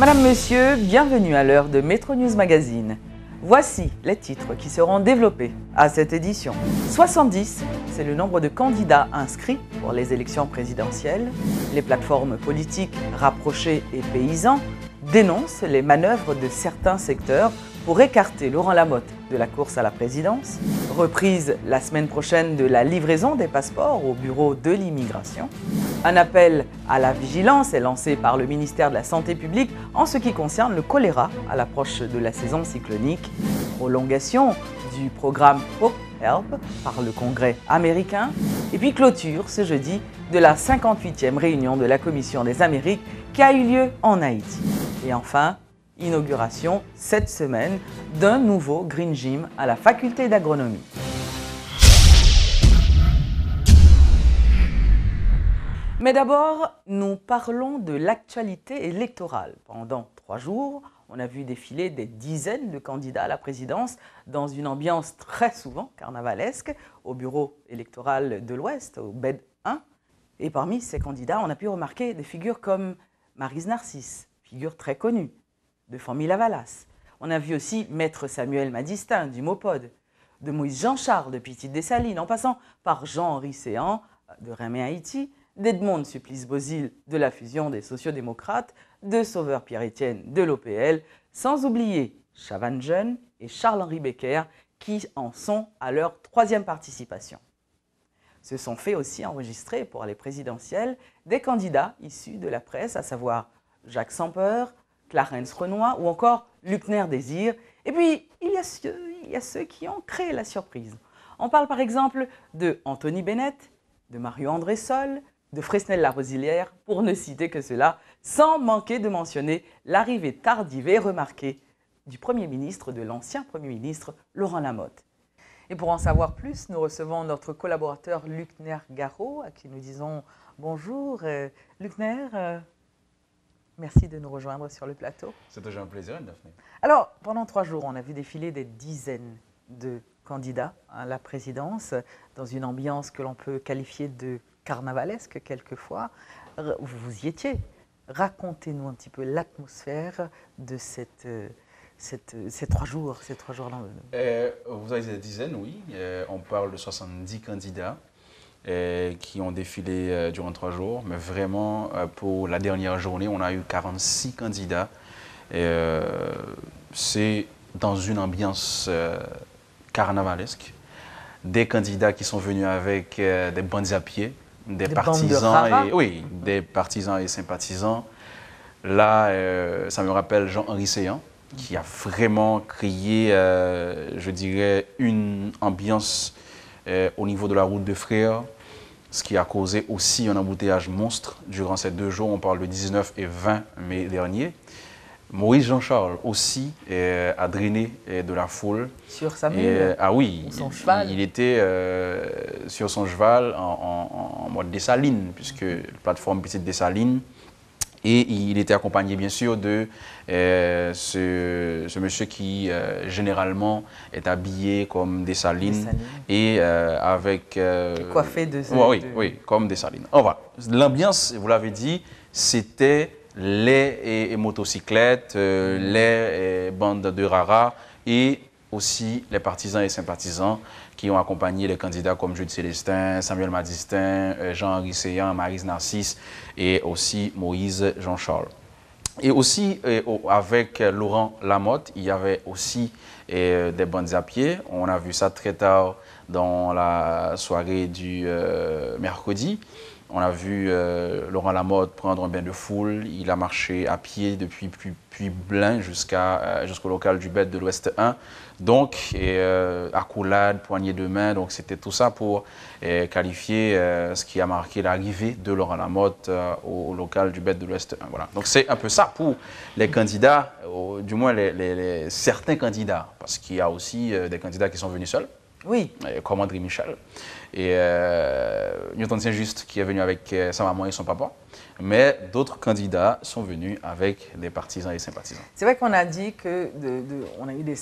Madame, Monsieur, bienvenue à l'heure de Metro News Magazine. Voici les titres qui seront développés à cette édition. 70, c'est le nombre de candidats inscrits pour les élections présidentielles. Les plateformes politiques rapprochées et paysans dénoncent les manœuvres de certains secteurs pour écarter Laurent Lamotte de la course à la présidence. Reprise la semaine prochaine de la livraison des passeports au bureau de l'immigration. Un appel à la vigilance est lancé par le ministère de la Santé publique en ce qui concerne le choléra à l'approche de la saison cyclonique. Prolongation du programme Hope Help par le Congrès américain. Et puis clôture ce jeudi de la 58e réunion de la Commission des Amériques qui a eu lieu en Haïti. Et enfin, inauguration cette semaine d'un nouveau Green Gym à la faculté d'agronomie. Mais d'abord, nous parlons de l'actualité électorale. Pendant 3 jours, on a vu défiler des dizaines de candidats à la présidence dans une ambiance très souvent carnavalesque au bureau électoral de l'Ouest, au BED 1. Et parmi ces candidats, on a pu remarquer des figures comme Maryse Narcisse, figure très connue, de Famille Lavalas. On a vu aussi Maître Samuel Madistin du Mopod, de Moïse Jean-Charles de Petite-Dessalines, en passant par Jean-Henri Séan de Rimé Haïti, d'Edmond Supplice-Bozil de la fusion des sociodémocrates, de Sauveur Pierre-Étienne de l'OPL, sans oublier Chavannes Jeune et Charles-Henri Becker qui en sont à leur 3e participation. Se sont fait aussi enregistrer pour les présidentielles des candidats issus de la presse, à savoir Jacques Semper, Clarence Renoir ou encore Luckner Désir. Et puis, il y a ceux qui ont créé la surprise. On parle par exemple de Anthony Bennett, de Mario-André Sol, de Fresnel Larosilière, pour ne citer que cela, sans manquer de mentionner l'arrivée tardive et remarquée du Premier ministre, de l'ancien Premier ministre, Laurent Lamotte. Et pour en savoir plus, nous recevons notre collaborateur Luckner Garot, à qui nous disons bonjour. Luckner, merci de nous rejoindre sur le plateau. C'est toujours un plaisir, Daphné. Alors, pendant 3 jours, on a vu défiler des dizaines de candidats à la présidence dans une ambiance que l'on peut qualifier de carnavalesque quelquefois. Vous y étiez. Racontez-nous un petit peu l'atmosphère de ces 3 jours. Vous avez des dizaines, oui. On parle de 70 candidats qui ont défilé durant 3 jours. Mais vraiment, pour la dernière journée, on a eu 46 candidats. C'est dans une ambiance carnavalesque. Des candidats qui sont venus avec des bandes à pied, des partisans des partisans et sympathisants. Là, ça me rappelle Jean-Henri Séan, qui a vraiment créé, je dirais, une ambiance au niveau de la route de Frères, ce qui a causé aussi un embouteillage monstre durant ces 2 jours. On parle de 19 et 20 mai dernier. Moïse Jean-Charles aussi a drainé de la foule. Sur sa mule, son cheval. Il était sur son cheval en mode Dessalines, puisque la plateforme Petite Dessalines. Et il était accompagné bien sûr de ce monsieur qui généralement est habillé comme Dessalines et avec... coiffé de... Oui, comme Dessalines. Voilà. L'ambiance, vous l'avez dit, c'était les motocyclettes, les bandes de rara et aussi les partisans et sympathisants qui ont accompagné les candidats comme Jude Célestin, Samuel Madistin, Jean-Henri Séan, Maryse Narcisse et aussi Moïse Jean-Charles. Et aussi, avec Laurent Lamotte, il y avait aussi des bandes à pied. On a vu ça très tard dans la soirée du mercredi. On a vu Laurent Lamotte prendre un bain de foule. Il a marché à pied depuis Puy-Blain jusqu'au local du BED de l'Ouest 1. Donc, accolade, poignée de main. Donc, c'était tout ça pour qualifier ce qui a marqué l'arrivée de Laurent Lamotte au local du BED de l'Ouest 1. Voilà. Donc, c'est un peu ça pour les candidats, du moins certains candidats, parce qu'il y a aussi des candidats qui sont venus seuls. Oui. Comme André Michel. Et Newton Saint-Just qui est venu avec sa maman et son papa. Mais d'autres candidats sont venus avec des partisans et sympathisants. C'est vrai qu'on a dit qu'on a eu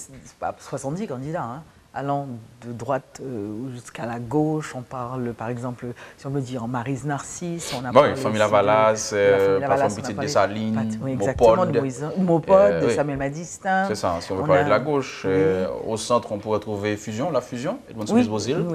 70 candidats. Hein. allant de droite jusqu'à la gauche. On parle, par exemple, si on veut dire Maryse Narcisse, on a parlé Famille aussi Lavalas, Plateforme Petite Dessalines, oui, exactement, de Mopod, de Samuel Madistin. C'est ça, si on veut parler de la gauche. Au centre, on pourrait trouver la Fusion, Edmond Solis-Bozil,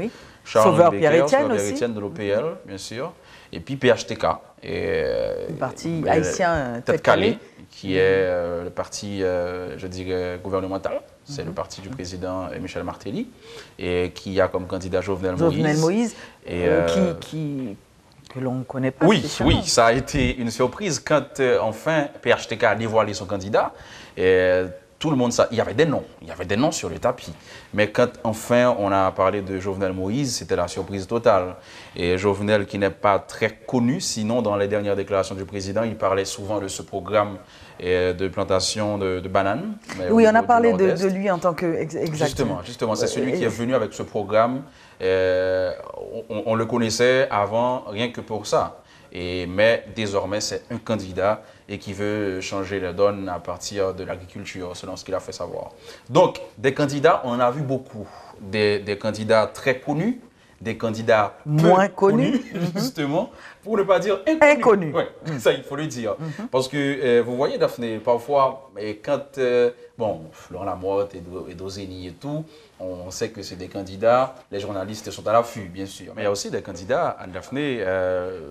Sauveur Pierre-Étienne aussi. de l'OPL, bien sûr. Et puis PHTK. Le parti haïtien Tête Calais, qui est le parti, je dirais, gouvernemental. C'est le parti du président Michel Martelly, et qui a comme candidat Jovenel Moïse. Et, que l'on ne connaît pas. Oui, ça a été une surprise quand enfin PHTK a dévoilé son candidat. Et, tout le monde, il y avait des noms sur le tapis. Mais quand enfin on a parlé de Jovenel Moïse, c'était la surprise totale. Et Jovenel, qui n'est pas très connu, sinon dans les dernières déclarations du président, il parlait souvent de ce programme de plantation de bananes. Oui, on a parlé de lui en tant que... Exactement. Justement, c'est celui qui est venu avec ce programme. On le connaissait avant, rien que pour ça. Mais désormais, c'est un candidat et qui veut changer la donne à partir de l'agriculture, selon ce qu'il a fait savoir. Donc, des candidats, on en a vu beaucoup. Des candidats très connus, des candidats moins connus, justement, pour ne pas dire inconnus. Ouais, ça, il faut le dire. Parce que, vous voyez, Daphné, parfois, quand, Florent Lamotte et Dozeni et tout, on sait que c'est des candidats, les journalistes sont à l'affût, bien sûr. Mais il y a aussi des candidats, à Daphné,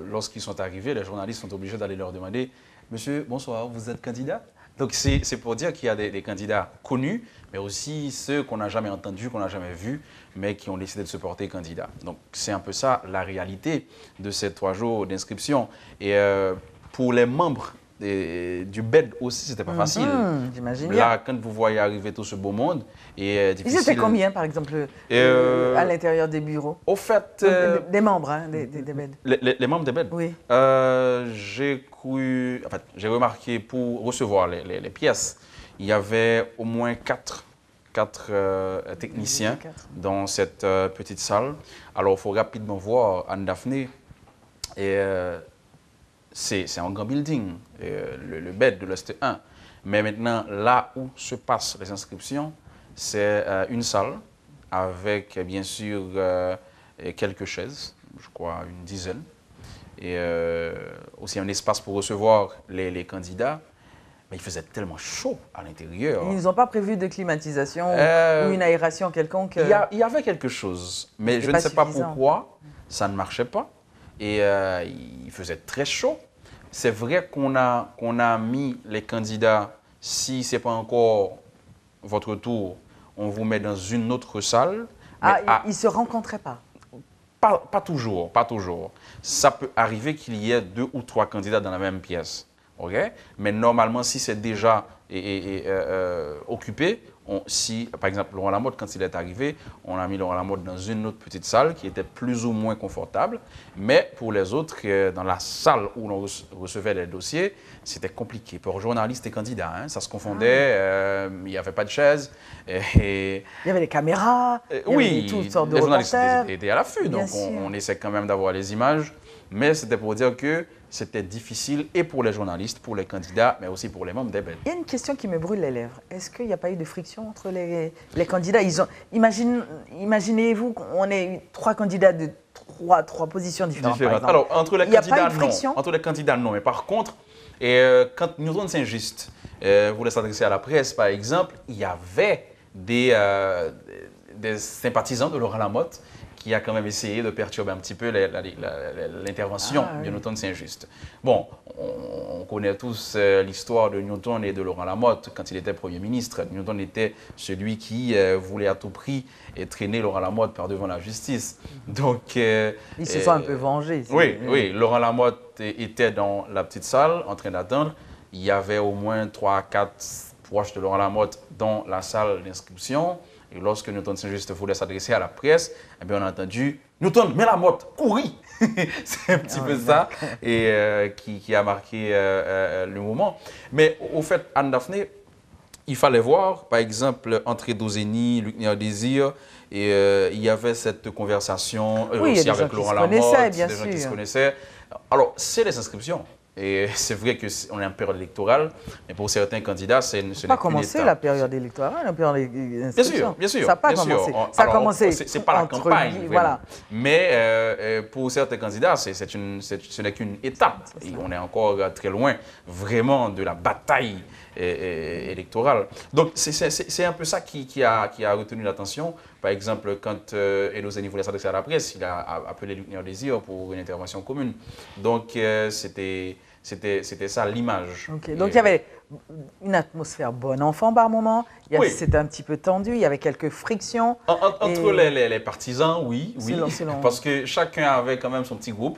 lorsqu'ils sont arrivés, les journalistes sont obligés d'aller leur demander « Monsieur, bonsoir, vous êtes candidat ?» Donc c'est pour dire qu'il y a des candidats connus, mais aussi ceux qu'on n'a jamais entendus, qu'on n'a jamais vus, mais qui ont décidé de se porter candidat. Donc c'est un peu ça la réalité de ces 3 jours d'inscription. Et pour les membres du BED aussi, c'était pas facile. J'imagine. Là, quand vous voyez arriver tout ce beau monde, et difficile. Ils étaient combien, par exemple, à l'intérieur des bureaux? Au fait... des membres, hein, des BED. Les membres des BED? Oui. J'ai remarqué, pour recevoir les pièces, il y avait au moins 4 techniciens dans cette petite salle. Alors, il faut rapidement voir Anne Daphné. Et c'est un grand building, le BED de l'Est 1. Mais maintenant, là où se passent les inscriptions, c'est une salle avec, bien sûr, quelques chaises, je crois une dizaine. Et aussi un espace pour recevoir les candidats. Mais il faisait tellement chaud à l'intérieur. Ils n'ont pas prévu de climatisation ou une aération quelconque? Il y avait quelque chose, mais je ne sais pas pourquoi ça ne marchait pas. Et il faisait très chaud. C'est vrai qu'on a mis les candidats, si ce n'est pas encore votre tour, on vous met dans une autre salle. Ils ne se rencontraient pas? Pas toujours, pas toujours. Ça peut arriver qu'il y ait 2 ou 3 candidats dans la même pièce. Okay? Mais normalement, si c'est déjà occupé, par exemple, Laurent Lamotte, quand il est arrivé, on a mis Laurent Lamotte dans une autre petite salle qui était plus ou moins confortable. Mais pour les autres, dans la salle où l'on recevait les dossiers, c'était compliqué. Pour journalistes et candidats, hein, ça se confondait, il n'y avait pas de chaise. Il y avait les caméras, oui, toutes sortes de les journalistes reporters. étaient à l'affût, donc on essaie quand même d'avoir les images. Mais c'était pour dire que c'était difficile et pour les journalistes, pour les candidats, mais aussi pour les membres des BED. Il y a une question qui me brûle les lèvres. Est-ce qu'il n'y a pas eu de friction entre les candidats? Imaginez-vous qu'on ait eu 3 candidats de trois positions différentes. Par exemple. Alors, entre les candidats, il n'y a pas eu de friction? Non. Entre les candidats, non. Mais par contre, quand Newton Saint-Just voulait s'adresser à la presse, par exemple, il y avait des sympathisants de Laurent Lamotte qui a quand même essayé de perturber un petit peu l'intervention de Newton Saint-Just. Bon, on connaît tous l'histoire de Newton et de Laurent Lamotte quand il était Premier ministre. Newton était celui qui voulait à tout prix traîner Laurent Lamotte par devant la justice. Donc, ils se sont un peu vengés. Oui, Laurent Lamotte était dans la petite salle en train d'attendre. Il y avait au moins 3 à 4 proches de Laurent Lamotte dans la salle d'inscription. Et lorsque Newton Saint-Just voulait s'adresser à la presse, eh bien, on a entendu « Newton, mets la motte, couris !» C'est un petit peu ça et, qui a marqué le moment. Mais au fait, Anne Daphné, il fallait voir, par exemple, entre Dozeni, Luc Néa-Désir, et il y avait cette conversation aussi avec Laurent Lamotte, des gens qui se connaissaient. Alors, c'est les inscriptions. Et c'est vrai qu'on est en période électorale, mais pour certains candidats, ce n'est qu'une étape. Ça n'a pas commencé la période électorale, la période d'inscription. Bien sûr. Ça n'a pas commencé. Ça a commencé. Ce n'est pas la campagne, voilà. Mais pour certains candidats, ce n'est qu'une étape. Et on est encore très loin, vraiment, de la bataille électorale. Donc, c'est un peu ça qui a retenu l'attention. Par exemple, quand Edo Zeni voulait s'adresser à la presse, il a appelé Luc Désir pour une intervention commune. Donc, c'était ça l'image. Okay. Donc, il y avait une atmosphère bon enfant par moment. Oui. C'était un petit peu tendu. Il y avait quelques frictions. Entre les partisans, oui. Selon. Parce que chacun avait quand même son petit groupe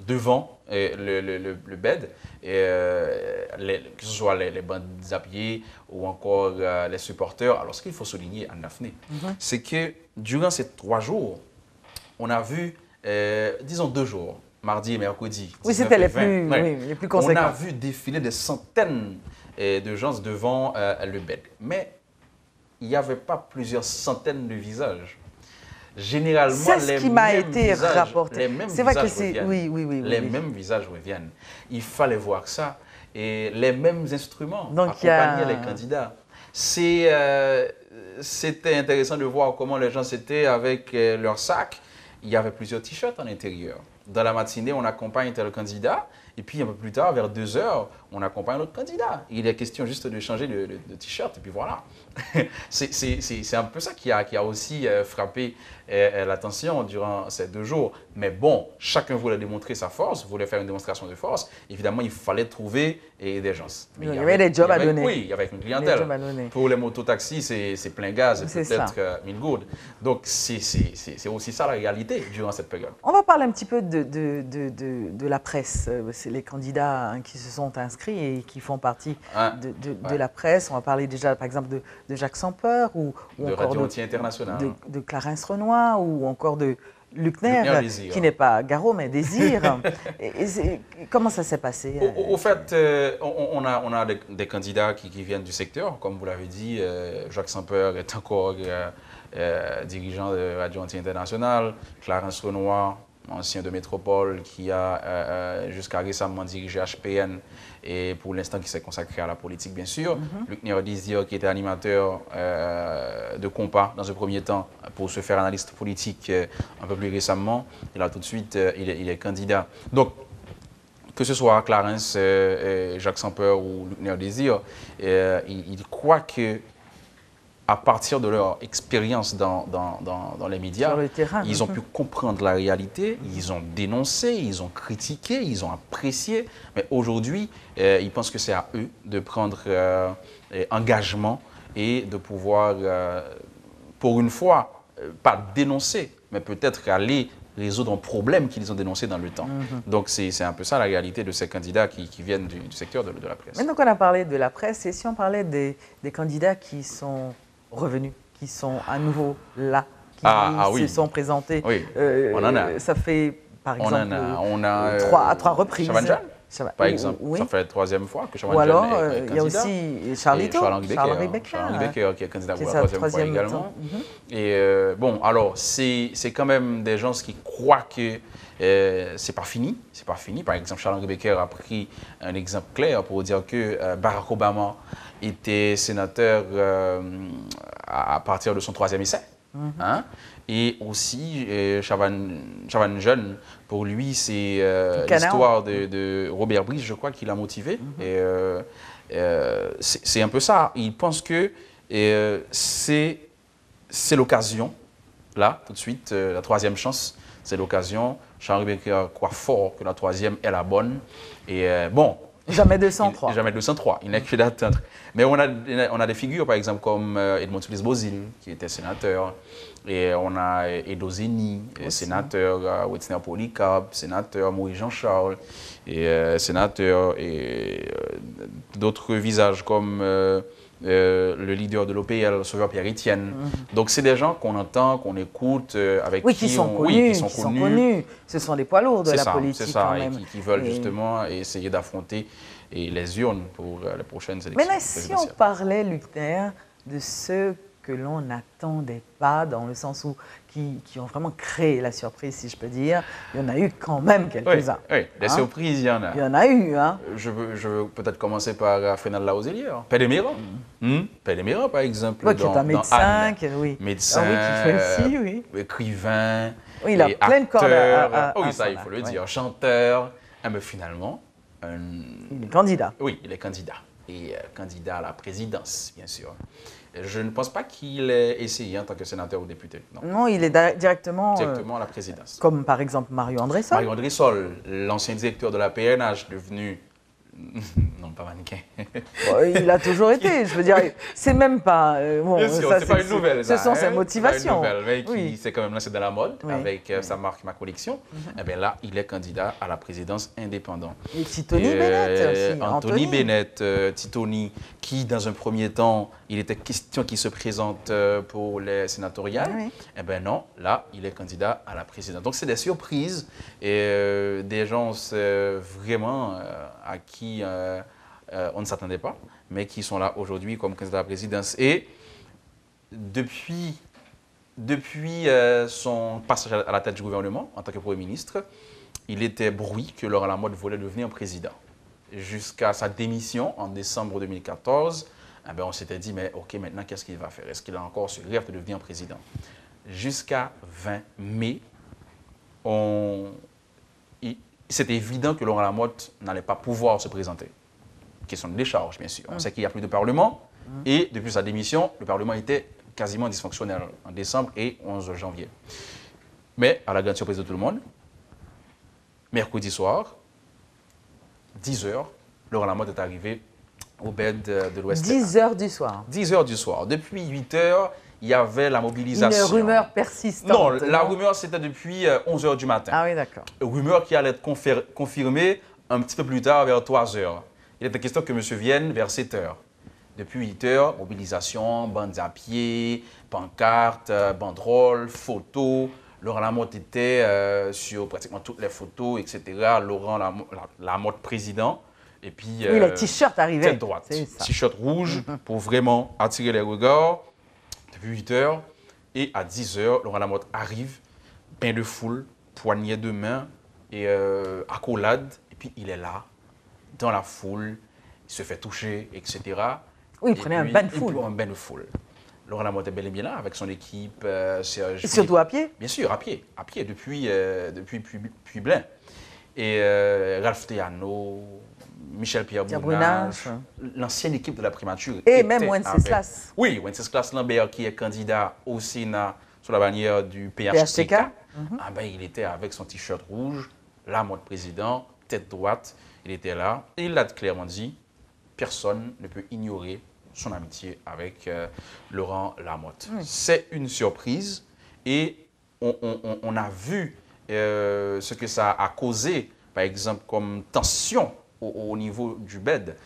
devant le bed. Que ce soit les bandes à pied ou encore les supporters. Alors, ce qu'il faut souligner à Daphné, c'est que durant ces 3 jours, on a vu, disons 2 jours, mardi et mercredi. Oui, c'était les plus conséquents. On a vu défiler des centaines de gens devant le bed. Mais il n'y avait pas plusieurs centaines de visages. Généralement, c'est ce qui m'a été rapporté. C'est vrai que c'est les mêmes visages reviennent. Il fallait voir ça et les mêmes instruments accompagnaient les candidats. C'était intéressant de voir comment les gens étaient avec leurs sacs. Il y avait plusieurs t-shirts à l'intérieur. Dans la matinée, on accompagne tel candidat. Et puis, un peu plus tard, vers 2 heures, on accompagne l'autre candidat. Il est question juste de changer de t-shirt, et puis voilà. C'est un peu ça qui a aussi frappé l'attention durant ces 2 jours. Mais bon, chacun voulait démontrer sa force, voulait faire une démonstration de force. Évidemment, il fallait trouver des gens. Mais il y avait des jobs à donner. Oui, il y avait une clientèle. Pour les mototaxis, c'est plein gaz, peut-être 1000 gouttes. Donc, c'est aussi ça la réalité durant cette période. On va parler un petit peu de la presse. C'est les candidats qui se sont inscrits et qui font partie de la presse. On va parler déjà, par exemple, de Jacques Sampeur ou encore Radio Anti-International. De Clarence Renoir ou encore de Luc Nair, qui n'est pas Garot, mais Désir. Comment ça s'est passé? Au fait, on a des candidats qui viennent du secteur. Comme vous l'avez dit, Jacques Sampeur est encore dirigeant de Radio Anti-International. Clarence Renoir, ancien de Métropole, qui a jusqu'à récemment dirigé HPN et pour l'instant qui s'est consacré à la politique, bien sûr. Luc Nair, qui était animateur de Compas dans un premier temps pour se faire analyste politique un peu plus récemment. Et là, tout de suite, il est candidat. Donc, que ce soit Clarence, Jacques Sampeur ou Luc Nair, il croit que à partir de leur expérience dans les médias, sur le terrain, ils ont pu comprendre la réalité, ils ont dénoncé, ils ont critiqué, ils ont apprécié. Mais aujourd'hui, ils pensent que c'est à eux de prendre engagement et de pouvoir, pour une fois, pas dénoncer, mais peut-être aller résoudre un problème qu'ils ont dénoncé dans le temps. Donc, c'est un peu ça la réalité de ces candidats qui viennent du secteur de la presse. Mais donc, on a parlé de la presse, et si on parlait des candidats qui sont revenus, qui sont à nouveau là, qui se sont présentés. Oui, on en a. Ça fait, par exemple, à 3 reprises. Chavan Jeanne, par exemple. Ça fait la 3e fois que Chavan Ou alors, Jeanne est il y a aussi Charlito, Charles Becker, qui est candidat pour la 3e fois également. Et bon, alors, c'est quand même des gens qui croient que c'est pas fini. C'est pas fini. Par exemple, Charles Becker a pris un exemple clair pour dire que Barack Obama était sénateur à partir de son 3e essai. Et aussi, Chavan Jeanne, pour lui, c'est l'histoire de Robert Brice, je crois, qui l'a motivé. Et c'est un peu ça. Il pense que c'est l'occasion, là, tout de suite, la 3e chance, c'est l'occasion. Charles Becker croit fort que la 3e est la bonne. Et bon, jamais 203. Jamais 203. Il n'est que d'atteindre. Mais on a des figures, par exemple, comme Edmond Tulis-Bozil, qui était sénateur. Et on a Edo Zeni, sénateur, Wetzner Polycarpe, sénateur, Maurice Jean-Charles, et sénateur, et d'autres visages comme le leader de l'OPL, Sauveur Pierre-Étienne. Donc, c'est des gens qu'on entend, qu'on écoute, avec qui sont connus. Ce sont des poids lourds de la politique. C'est ça, quand même. Et qui veulent justement essayer d'affronter les urnes pour les prochaines élections. Maintenant, si on parlait, Luc Nair, de ce que l'on n'attendait pas, dans le sens où qui ont vraiment créé la surprise, si je peux dire. Il y en a eu quand même quelques-uns. Oui, des surprises, il y en a. Il y en a eu, hein. Je veux peut-être commencer par Frénal Laozelière. Péléméran. Péléméran, par exemple. Oui, qui est un médecin, médecin, oui, qui fait aussi, oui. Écrivain, oui, il a plein de cordes oui, ça, il faut le dire. Chanteur. Mais finalement, il est candidat. Oui, il est candidat. Et candidat à la présidence, bien sûr. Je ne pense pas qu'il ait essayé en tant que sénateur ou député. Non, il est directement à la présidence. Comme par exemple Mario André-Sol. Mario André-Sol, l'ancien directeur de la PNH, devenu... non, pas mannequin. Il a toujours été, je veux dire, c'est même pas... bien sûr, c'est pas une nouvelle. Ce sont ses motivations. C'est pas une nouvelle, mais qui s'est quand même lancé dans la mode avec sa marque Ma Collection. Et bien là, il est candidat à la présidence indépendant. Et Titoni Bennett aussi. Anthony Bennett, Titoni, qui dans un premier temps, il était question qu'il se présente pour les sénatoriales. Eh bien non, là, il est candidat à la présidence. Donc c'est des surprises et des gens vraiment à qui on ne s'attendait pas, mais qui sont là aujourd'hui comme candidat à la présidence. Et depuis son passage à la tête du gouvernement, en tant que Premier ministre, il était bruit que Laurent Lamotte voulait devenir président. Jusqu'à sa démission en décembre 2014, eh bien, on s'était dit, mais OK, maintenant, qu'est-ce qu'il va faire? Est-ce qu'il a encore ce rêve de devenir président? Jusqu'à 20 mai, c'était évident que Laurent Lamotte n'allait pas pouvoir se présenter. Question de décharge, bien sûr. On sait qu'il n'y a plus de Parlement. Et depuis sa démission, le Parlement était quasiment dysfonctionnel en décembre et 11 janvier. Mais, à la grande surprise de tout le monde, mercredi soir, 10h, Laurent Lamotte est arrivé au BED de l'Ouest. 10h du soir. 10h du soir. Depuis 8h, il y avait la mobilisation. Une rumeur persistante. Non, la rumeur, c'était depuis 11h du matin. Ah oui, d'accord. Rumeur qui allait être confirmée un petit peu plus tard, vers 3h. Il était question que M. vienne vers 7h. Depuis 8h, mobilisation, bandes à pied, pancartes, banderoles, photos. Laurent Lamotte était sur pratiquement toutes les photos, etc. Laurent Lamotte président. Et puis, oui, le t-shirt arrivait. Tête droite, t-shirt rouge pour vraiment attirer les regards. Depuis 8h et à 10h, Laurent Lamotte arrive, bain de foule, poignée de main et accolade. Et puis il est là, dans la foule, il se fait toucher, etc. Oui, il prenait un bain de foule. Un bain de foule. Laurent Lamotte est bel et bien là avec son équipe. Serge et surtout à pied? Bien sûr, à pied depuis Puy-Blain. Et Ralph Théano, Michel-Pierre Brunage, l'ancienne équipe de la primature. Et même Wenceslas. Oui, Wenceslas Lambert qui est candidat au Sénat sous la bannière du PHTK. Ah ben, il était avec son t-shirt rouge, Lamotte président, tête droite. Il était là et il a clairement dit, personne ne peut ignorer son amitié avec Laurent Lamotte. C'est une surprise et on a vu ce que ça a causé, par exemple, comme tension au niveau du BED.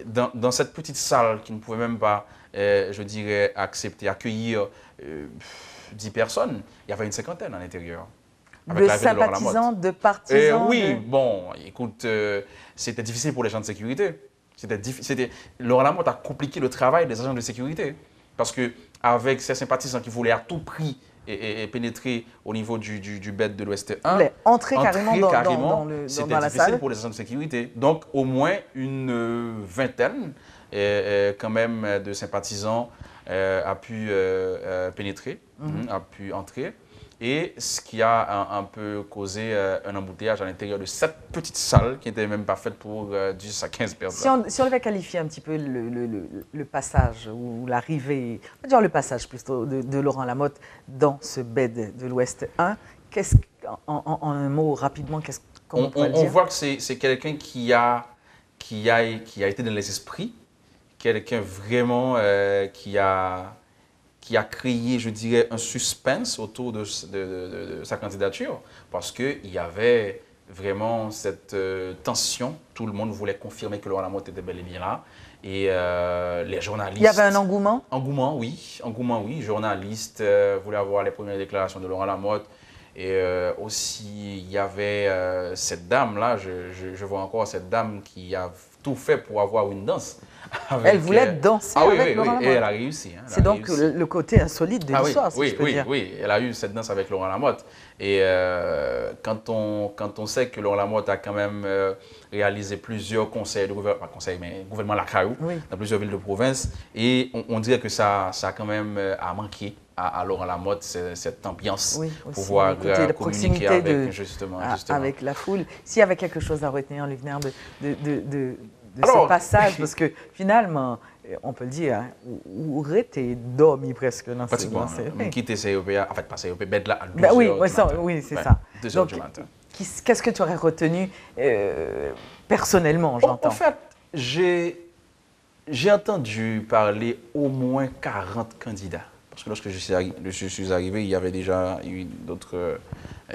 Dans cette petite salle qui ne pouvait même pas, je dirais, accueillir 10 personnes, il y avait une cinquantaine à l'intérieur. De sympathisants, de partisans? Oui, bon, écoute, c'était difficile pour les gens de sécurité. Laurent Lamotte a compliqué le travail des agents de sécurité. Parce qu'avec ces sympathisants qui voulaient à tout prix et pénétrer au niveau du BED de l'Ouest 1, entrer carrément dans la salle. C'était difficile pour les agents de sécurité. Donc, au moins une vingtaine quand même de sympathisants a pu pénétrer, a pu entrer. Et ce qui a un peu causé un embouteillage à l'intérieur de cette petite salle qui n'était même pas faite pour 10 à 15 personnes. Si on devait qualifier un petit peu le passage ou l'arrivée, on va dire le passage plutôt de Laurent Lamotte dans ce BED de l'Ouest 1, en un mot rapidement, comment on pourrait le dire? On voit que c'est quelqu'un qui a été dans les esprits, quelqu'un vraiment qui a créé, je dirais, un suspense autour de sa candidature parce qu'il y avait vraiment cette tension. Tout le monde voulait confirmer que Laurent Lamotte était bel et bien là. Et les journalistes... Il y avait un engouement? Engouement, oui. Journalistes voulaient avoir les premières déclarations de Laurent Lamotte. Et aussi, il y avait cette dame-là, je vois encore cette dame qui a tout fait pour avoir une danse Elle voulait danser avec Laurent Lamotte. Et elle a réussi. Hein, c'est donc le côté insolite de l'histoire, si je peux dire. Oui, elle a eu cette danse avec Laurent Lamotte. Et quand on sait que Laurent Lamotte a quand même réalisé plusieurs conseils de gouvernement, pas conseils, mais gouvernement Lacraou, dans plusieurs villes de province, et on dirait que ça a quand même a manqué à Laurent Lamotte cette ambiance pour pouvoir communiquer avec, justement. Avec la foule. S'il y avait quelque chose à retenir, Luvenaire, de ce passage, parce que finalement, on peut le dire, hein, où aurait-il dormi presque dans pratiquement. On quitte COP, en fait, pas COP, bête là à 2 oui, c'est ça. 2 heures du matin. Qu'est-ce que tu aurais retenu personnellement, j'entends? En fait, j'ai entendu parler au moins 40 candidats. Parce que lorsque je suis arrivé, il y avait déjà eu d'autres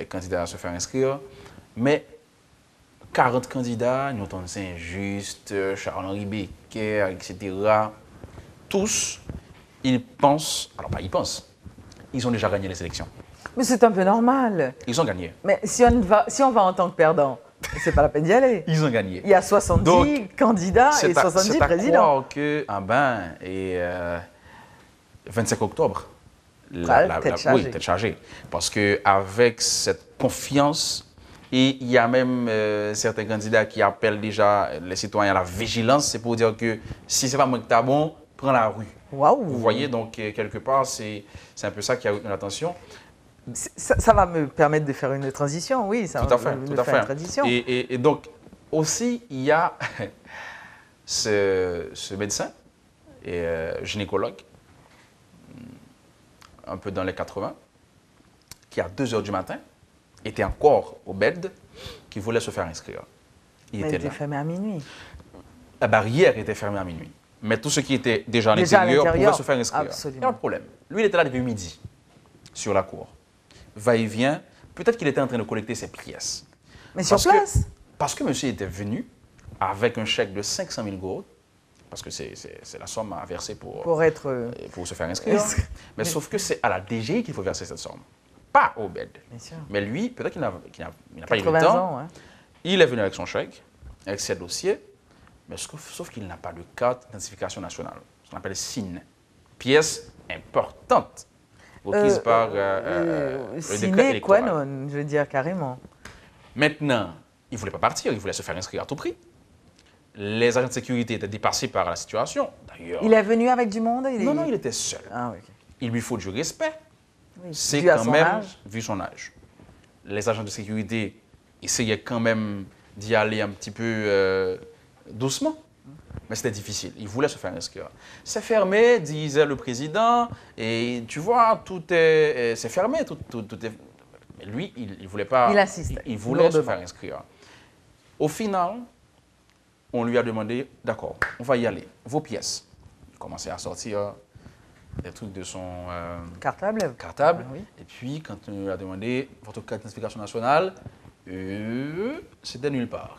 candidats à se faire inscrire. Mais 40 candidats, Newton Saint-Just, Charles-Henri Becker, etc. Tous, ils pensent, alors pas ils pensent, ils ont déjà gagné les élections. Mais c'est un peu normal. Ils ont gagné. Mais si on va en tant que perdant, c'est pas la peine d'y aller. Ils ont gagné. Il y a 70 candidats et 70 présidents. C'est à croire que, et 25 octobre, tête chargée. Parce qu'avec cette confiance, et il y a même certains candidats qui appellent déjà les citoyens à la vigilance, c'est pour dire que si ce n'est pas moi qui t'as bon, prends la rue. Waouh. Vous voyez, donc quelque part, c'est un peu ça qui a retenu l'attention. Ça va me permettre de faire une transition, oui. Ça tout à fait, tout à fait. Une transition. Et donc, aussi, il y a ce médecin et gynécologue, un peu dans les 80, qui à 2 heures du matin, était encore au bed, qui voulait se faire inscrire. Il était fermé à minuit. La barrière était fermée à minuit. Mais tous ceux qui étaient déjà à l'intérieur pouvaient se faire inscrire. Absolument. Il n'y a pas de problème. Lui, il était là depuis midi, sur la cour. Va-et-vient. Peut-être qu'il était en train de collecter ses pièces. Mais sur place? Parce que monsieur était venu avec un chèque de 500 000 gourdes, parce que c'est la somme à verser pour se faire inscrire. Mais sauf que c'est à la DGI qu'il faut verser cette somme, pas au BED. Mais lui, peut-être qu'il n'a pas eu le temps. Hein. Il est venu avec son chèque, avec ses dossiers, mais sauf qu'il n'a pas de carte d'identification nationale, ce qu'on appelle SIN. Pièce importante, requise par le décret électoral. Je veux dire carrément. Maintenant, il ne voulait pas partir, il voulait se faire inscrire à tout prix. Les agents de sécurité étaient dépassés par la situation. D'ailleurs, il est venu avec du monde? Non, il était seul. Ah, okay. Il lui faut du respect. Oui, c'est quand même, vu son âge. Les agents de sécurité essayaient quand même d'y aller un petit peu doucement. Mais c'était difficile. Il voulait se faire inscrire. C'est fermé, disait le président. Et tu vois, c'est fermé. Tout est... Mais lui, il ne voulait pas... Il insiste. Il voulait se faire inscrire. Au final, on lui a demandé, d'accord, on va y aller. Vos pièces. Il commençait à sortir des trucs de son cartable. Ah, oui. Et puis, quand on lui a demandé votre carte d'identification nationale, c'était nulle part.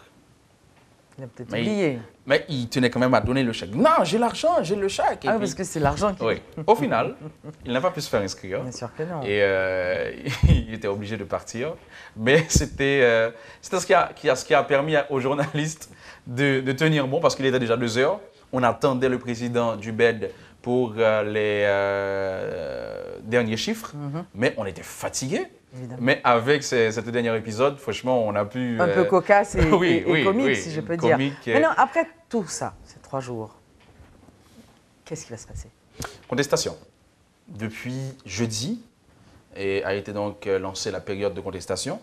Il a peut-être oublié. Mais il tenait quand même à donner le chèque. Non, j'ai l'argent, j'ai le chèque. Ah, parce que c'est l'argent qui... Oui. Au final, il n'a pas pu se faire inscrire. Bien sûr que non. Et il était obligé de partir. Mais c'était ce qui a permis aux journalistes de tenir bon, parce qu'il était déjà 2 heures. On attendait le président du BED pour les derniers chiffres, mais on était fatigués. Évidemment. Mais avec ce dernier épisode, franchement, on a pu... Un peu cocasse et, oui, et comique, si je peux dire. Maintenant, après tout ça, ces 3 jours, qu'est-ce qui va se passer? Contestation. Depuis jeudi, a été donc lancée la période de contestation,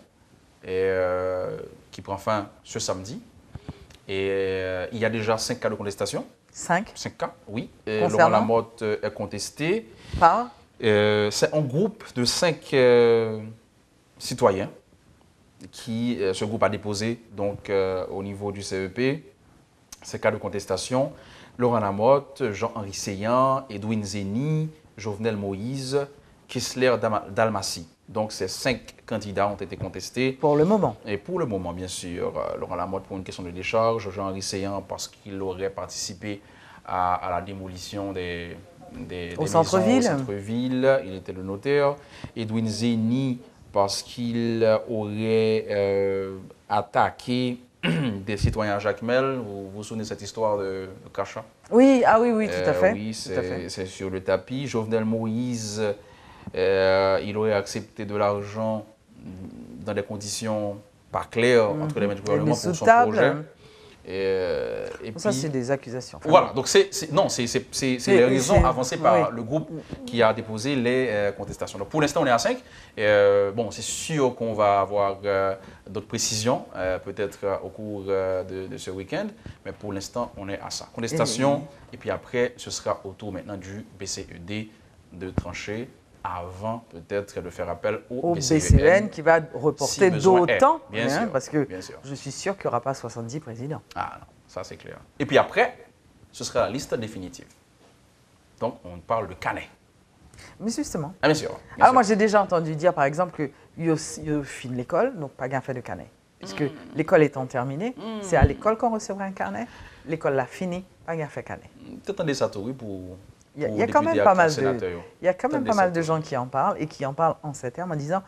qui prend fin ce samedi. Et il y a déjà 5 cas de contestation. 5 cas, oui. Laurent Lamotte est contesté. Par? C'est un groupe de 5 citoyens qui, ce groupe a déposé donc, au niveau du CEP ces cas de contestation. Laurent Lamotte, Jean-Henri Seillan, Edwin Zeni, Jovenel Moïse, Kessler Dalmassi. Donc ces 5 candidats ont été contestés. Pour le moment. Et pour le moment, bien sûr. Laurent Lamotte pour une question de décharge, Jean-Henri Seillan parce qu'il aurait participé à la démolition des centre-ville. Il était le notaire. Edwin Zeni parce qu'il aurait attaqué des citoyens à Jacmel. Vous vous souvenez de cette histoire de Cacha? Oui, ah oui, oui, tout à fait. Oui, tout à fait. c'est sur le tapis. Jovenel Moïse, il aurait accepté de l'argent dans des conditions pas claires entre les mains du gouvernement pour son projet. Et Ça, puis, c'est des accusations. Enfin, voilà, donc c'est les raisons avancées par oui. le groupe qui a déposé les contestations. Donc pour l'instant, on est à 5. Bon, c'est sûr qu'on va avoir d'autres précisions, peut-être au cours de ce week-end, mais pour l'instant, on est à ça. Contestation, et puis après, ce sera au tour maintenant du BCED de trancher avant peut-être de faire appel au BCEN qui va reporter si besoin est. d'autant, Bien sûr, parce que bien sûr. je suis sûr qu'il n'y aura pas 70 présidents. Ah non, ça c'est clair. Et puis après, ce sera la liste définitive. Donc, on parle de Canet. Mais justement. Ah, bien sûr. Alors moi, j'ai déjà entendu dire, par exemple, que il finit l'école, donc pas gain fait de carnet. Puisque l'école étant terminée, c'est à l'école qu'on recevra un carnet. L'école l'a fini, pas gain fait carnet. T'attendais ça, oui, pour... Il y a quand même pas mal de gens qui en parlent et qui en parlent en ces termes en disant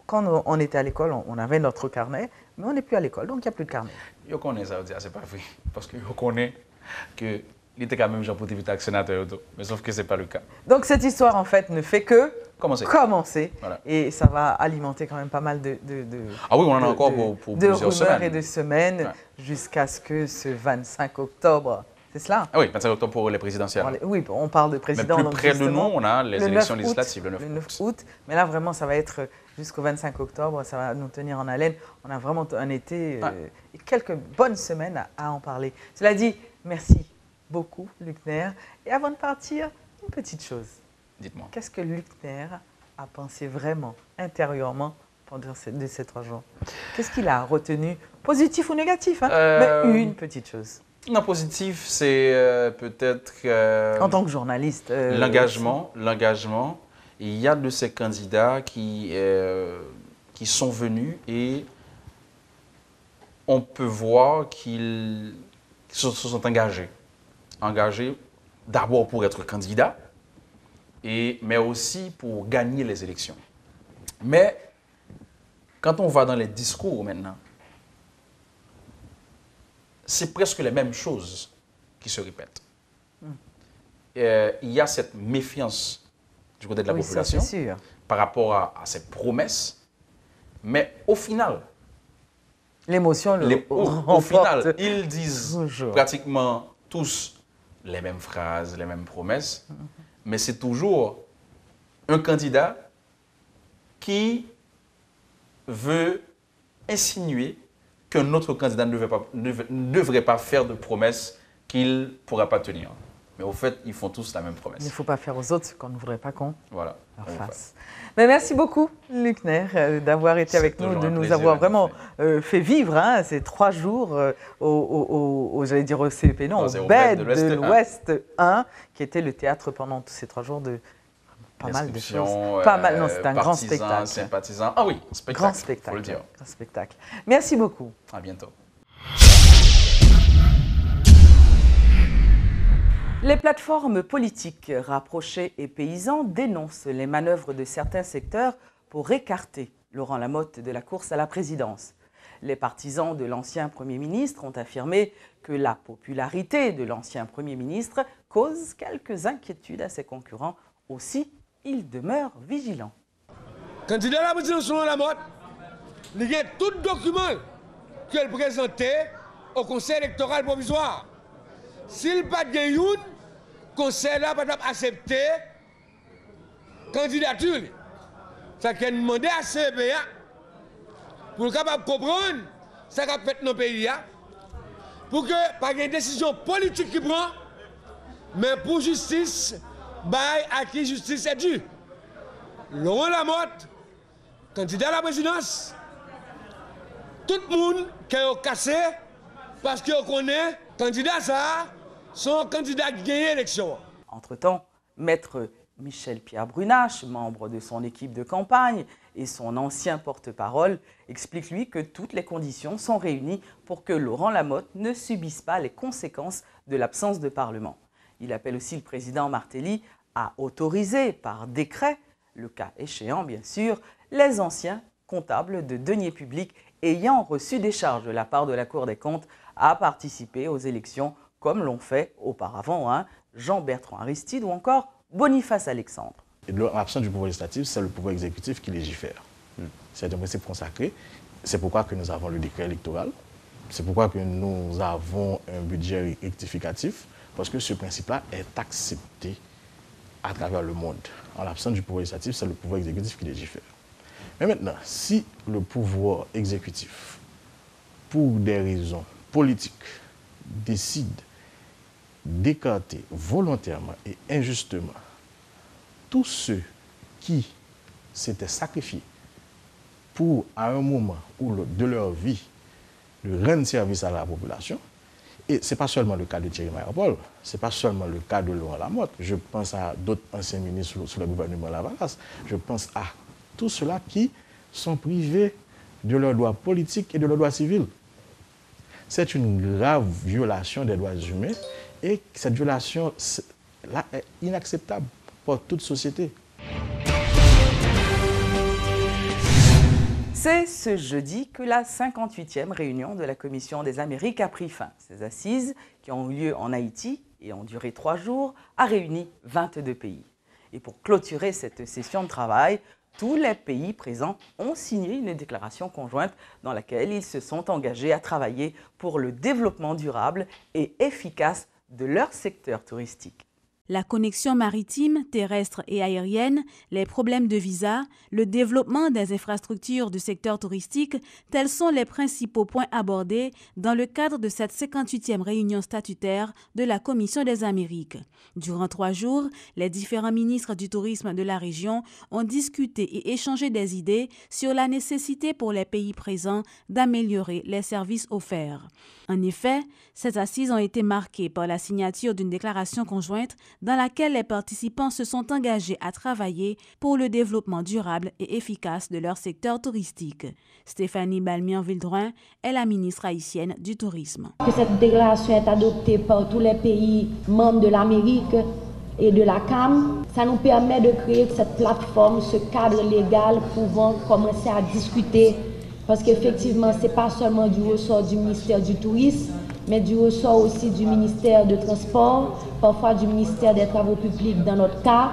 quand on était à l'école, on avait notre carnet, mais on n'est plus à l'école, donc il n'y a plus de carnet. Je connais ça, c'est pas vrai. Parce que je connais que il était quand même genre pour éviter sénateur, mais sauf que ce n'est pas le cas. Donc cette histoire en fait ne fait que commencer. Voilà. Et ça va alimenter quand même pas mal ah oui, on en a encore pour plusieurs semaines. Et de semaines jusqu'à ce que ce 25 octobre. C'est cela? Ah oui, 25 octobre pour les présidentielles. Oui, on parle de président. Mais plus près de nous, on a les élections législatives le 9 août. Mais là, vraiment, ça va être jusqu'au 25 octobre. Ça va nous tenir en haleine. On a vraiment un été et quelques bonnes semaines à en parler. Cela dit, merci beaucoup, Luc Nair. Et avant de partir, une petite chose. Dites-moi. Qu'est-ce que Luc Nair a pensé vraiment, intérieurement, pendant ces 3 jours? Qu'est-ce qu'il a retenu, positif ou négatif, hein? Mais une petite chose. Non, positif, c'est peut-être... en tant que journaliste. l'engagement. Il y a de ces candidats qui sont venus et on peut voir qu'ils se sont engagés. Engagés d'abord pour être candidats, mais aussi pour gagner les élections. Mais quand on va dans les discours maintenant, c'est presque les mêmes choses qui se répètent. Il y a cette méfiance du côté de la population par rapport à ces promesses, mais au final, l'émotion au final, ils disent pratiquement tous les mêmes phrases, les mêmes promesses, mais c'est toujours un candidat qui veut insinuer qu'un autre candidat ne devrait pas faire de promesses qu'il ne pourra pas tenir. Mais au fait, ils font tous la même promesse. Il ne faut pas faire aux autres ce qu'on ne voudrait pas qu'on leur fasse. Mais merci beaucoup, Luc Nair, d'avoir été avec nous, de nous avoir vraiment fait vivre ces 3 jours j'allais dire au CEP, non, au BED de l'Ouest 1, qui était le théâtre pendant tous ces 3 jours de pas mal de choses. Pas mal, non, c'est un grand spectacle. Sympathisants. Ah oui, spectacle. Grand spectacle. Faut le dire. Grand spectacle. Merci beaucoup. À bientôt. Les plateformes politiques rapprochées et paysans dénoncent les manœuvres de certains secteurs pour écarter Laurent Lamotte de la course à la présidence. Les partisans de l'ancien Premier ministre ont affirmé que la popularité de l'ancien Premier ministre cause quelques inquiétudes à ses concurrents. Aussi, ils demeurent vigilants. Candidat à la présidence Laurent Lamotte, il y a tout document qu'elle présentait au Conseil électoral provisoire. S'il pas de une, le conseil n'a pas accepté la candidature. Ça qu'elle demandé à CBA pour être capable de comprendre ce qu'a fait dans le pays. Pour que pas une décision politique qui prend, mais pour justice, à qui justice est due. Laurent Lamotte, candidat à la présidence, tout le monde qui a cassé parce qu'on connaît candidat ça. Son candidat qui gagne l'élection. Entre-temps, maître Michel-Pierre Brunache, membre de son équipe de campagne et son ancien porte-parole, explique lui que toutes les conditions sont réunies pour que Laurent Lamotte ne subisse pas les conséquences de l'absence de Parlement. Il appelle aussi le président Martelly à autoriser par décret, le cas échéant bien sûr, les anciens comptables de deniers publics ayant reçu des charges de la part de la Cour des comptes à participer aux élections comme l'ont fait auparavant Jean-Bertrand Aristide ou encore Boniface Alexandre. L'absence du pouvoir législatif, c'est le pouvoir exécutif qui légifère. C'est un principe consacré. C'est pourquoi que nous avons le décret électoral. C'est pourquoi que nous avons un budget rectificatif, parce que ce principe-là est accepté à travers le monde. En l'absence du pouvoir législatif, c'est le pouvoir exécutif qui légifère. Mais maintenant, si le pouvoir exécutif, pour des raisons politiques, décide d'écarter volontairement et injustement tous ceux qui s'étaient sacrifiés pour, à un moment ou l'autre de leur vie, de rendre service à la population. Et ce n'est pas seulement le cas de Thierry Mayapol, ce n'est pas seulement le cas de Laurent Lamotte. Je pense à d'autres anciens ministres sous le gouvernement Lavalas. Je pense à tous ceux-là qui sont privés de leurs droits politiques et de leurs droits civils. C'est une grave violation des droits humains et cette violation-là est inacceptable pour toute société. C'est ce jeudi que la 58e réunion de la Commission des Amériques a pris fin. Ces assises, qui ont eu lieu en Haïti et ont duré 3 jours, a réuni 22 pays. Et pour clôturer cette session de travail, tous les pays présents ont signé une déclaration conjointe dans laquelle ils se sont engagés à travailler pour le développement durable et efficace de leur secteur touristique. La connexion maritime, terrestre et aérienne, les problèmes de visa, le développement des infrastructures du secteur touristique, tels sont les principaux points abordés dans le cadre de cette 58e réunion statutaire de la Commission des Amériques. Durant 3 jours, les différents ministres du tourisme de la région ont discuté et échangé des idées sur la nécessité pour les pays présents d'améliorer les services offerts. En effet, ces assises ont été marquées par la signature d'une déclaration conjointe dans laquelle les participants se sont engagés à travailler pour le développement durable et efficace de leur secteur touristique. Stéphanie Balmian-Vildroin est la ministre haïtienne du Tourisme. Que cette déclaration est adoptée par tous les pays membres de l'Amérique et de la CAM, ça nous permet de créer cette plateforme, ce cadre légal pouvant commencer à discuter. Parce qu'effectivement, ce n'est pas seulement du ressort du ministère du Tourisme, mais du ressort aussi du ministère de Transport, parfois du ministère des Travaux publics dans notre cas,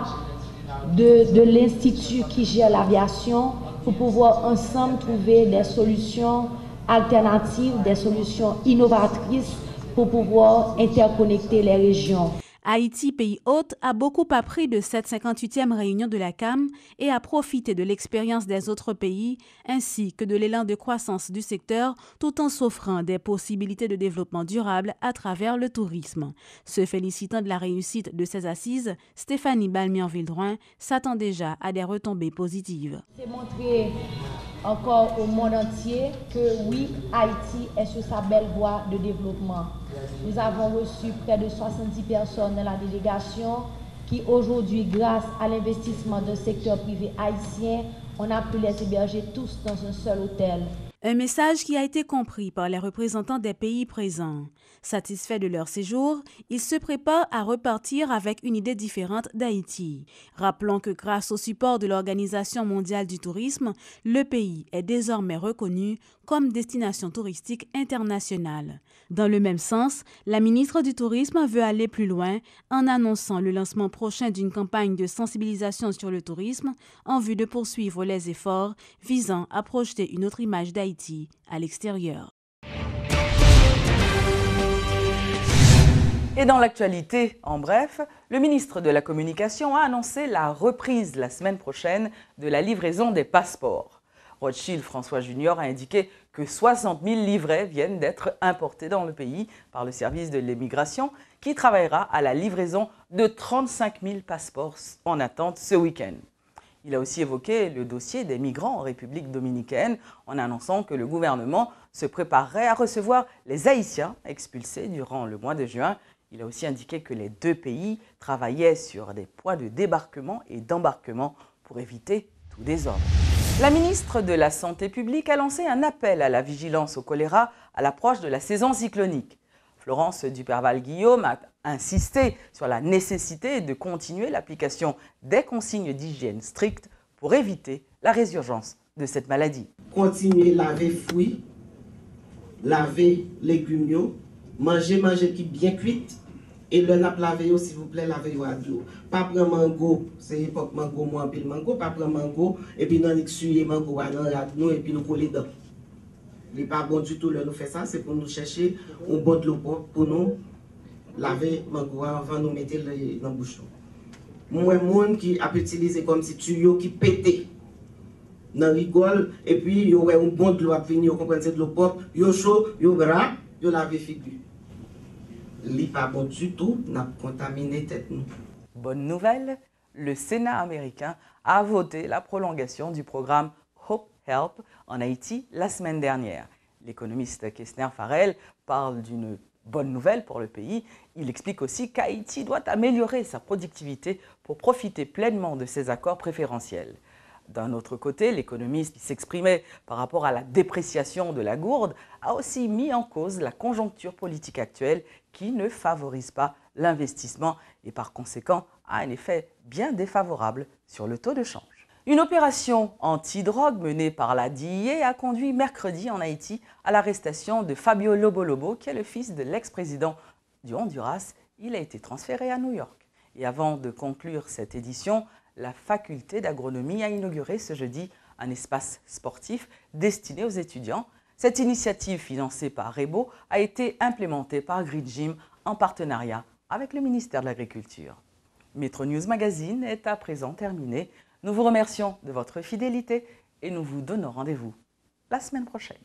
de l'Institut qui gère l'aviation, pour pouvoir ensemble trouver des solutions alternatives, des solutions innovatrices pour pouvoir interconnecter les régions. Haïti, pays hôte, a beaucoup appris de cette 58e réunion de la CAM et a profité de l'expérience des autres pays ainsi que de l'élan de croissance du secteur tout en s'offrant des possibilités de développement durable à travers le tourisme. Se félicitant de la réussite de ces assises, Stéphanie Balmian-Vildroin s'attend déjà à des retombées positives. C'est montrer encore au monde entier que oui, Haïti est sur sa belle voie de développement. Nous avons reçu près de 70 personnes dans la délégation qui aujourd'hui, grâce à l'investissement d'un secteur privé haïtien, on a pu les héberger tous dans un seul hôtel. Un message qui a été compris par les représentants des pays présents. Satisfaits de leur séjour, ils se préparent à repartir avec une idée différente d'Haïti. Rappelons que grâce au support de l'Organisation mondiale du tourisme, le pays est désormais reconnu comme destination touristique internationale. Dans le même sens, la ministre du Tourisme veut aller plus loin en annonçant le lancement prochain d'une campagne de sensibilisation sur le tourisme en vue de poursuivre les efforts visant à projeter une autre image d'Haïti à l'extérieur. Et dans l'actualité, en bref, le ministre de la Communication a annoncé la reprise la semaine prochaine de la livraison des passeports. Rothschild François Junior a indiqué que 60 000 livrets viennent d'être importés dans le pays par le service de l'immigration qui travaillera à la livraison de 35 000 passeports en attente ce week-end. Il a aussi évoqué le dossier des migrants en République dominicaine en annonçant que le gouvernement se préparerait à recevoir les Haïtiens expulsés durant le mois de juin. Il a aussi indiqué que les 2 pays travaillaient sur des points de débarquement et d'embarquement pour éviter tout désordre. La ministre de la Santé publique a lancé un appel à la vigilance au choléra à l'approche de la saison cyclonique. Florence Duperval-Guillaume a insisté sur la nécessité de continuer l'application des consignes d'hygiène strictes pour éviter la résurgence de cette maladie. Continuez à laver fruits, laver légumes, manger qui bien cuite. Et le nap lavé, s'il vous plaît, lavez-vous à l'eau. Pas prendre mango, c'est époque mango, moi, puis le mango, pas prendre mango, et puis non, suyer mango à nous, et puis nous coller dedans. Il n'est pas bon du tout, là, nous fait ça, c'est pour nous chercher un bon de l'eau pour nous laver mango avant de nous mettre dans le bouchon. Moi, monde qui a utilisé comme si tuyau qui pétait. Dans rigole, et puis il y aurait un bon de l'eau à venir, vous comprenez, c'est de l'eau propre, yo chaud, yo gras, yo lavé figure. Li pas bon du tout, n'a contaminé tête nous. Bonne nouvelle, le Sénat américain a voté la prolongation du programme Hope Help en Haïti la semaine dernière. L'économiste Kessner Farrell parle d'une bonne nouvelle pour le pays. Il explique aussi qu'Haïti doit améliorer sa productivité pour profiter pleinement de ces accords préférentiels. D'un autre côté, l'économiste qui s'exprimait par rapport à la dépréciation de la gourde a aussi mis en cause la conjoncture politique actuelle qui ne favorise pas l'investissement et par conséquent a un effet bien défavorable sur le taux de change. Une opération anti-drogue menée par la DEA a conduit mercredi en Haïti à l'arrestation de Fabio Lobo, qui est le fils de l'ex-président du Honduras. Il a été transféré à New York. Et avant de conclure cette édition, la faculté d'agronomie a inauguré ce jeudi un espace sportif destiné aux étudiants. Cette initiative financée par Rebo a été implémentée par Green Gym en partenariat avec le ministère de l'Agriculture. Metro News Magazine est à présent terminé. Nous vous remercions de votre fidélité et nous vous donnons rendez-vous la semaine prochaine.